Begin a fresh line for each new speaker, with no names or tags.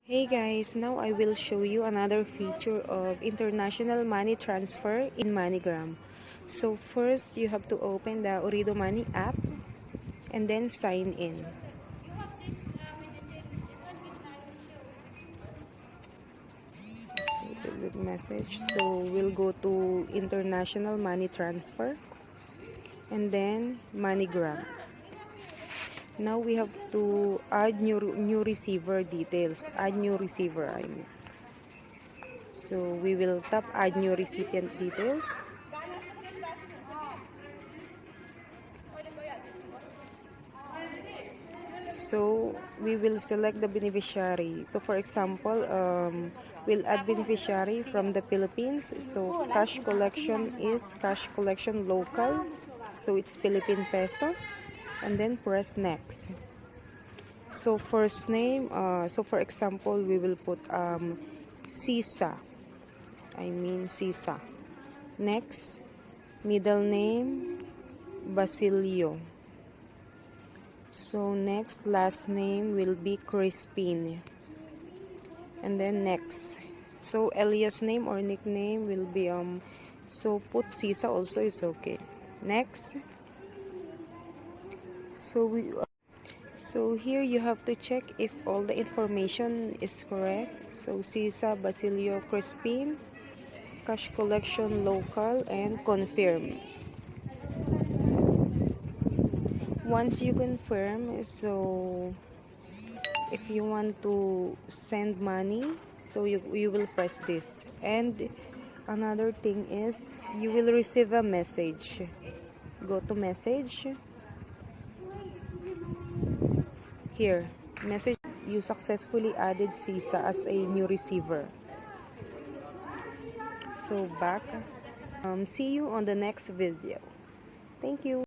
Hey guys, now I will show you another feature of international money transfer in Moneygram. So first, you have to open the Ooredoo Money app and then sign in. So the message. So we'll go to international money transfer and then Moneygram. Now we have to add new receiver details. Add new receiver, I mean. So we will tap add new recipient details. So we will select the beneficiary. So for example, we'll add beneficiary from the Philippines. So cash collection is cash collection local. So it's Philippine peso. And then press next. So first name, so for example, we will put Sisa. Sisa. Next, middle name, Basilio. So next, last name will be Crispin. And then next. So alias name or nickname will be so put Sisa also is okay. Next. So here you have to check if all the information is correct. So Sisa, Basilio, Crispin, cash collection local, and confirm. Once you confirm, so if you want to send money, so you will press this. And another thing is you will receive a message. Go to message. Here, message, you successfully added Sisa as a new receiver. So back. See you on the next video. Thank you.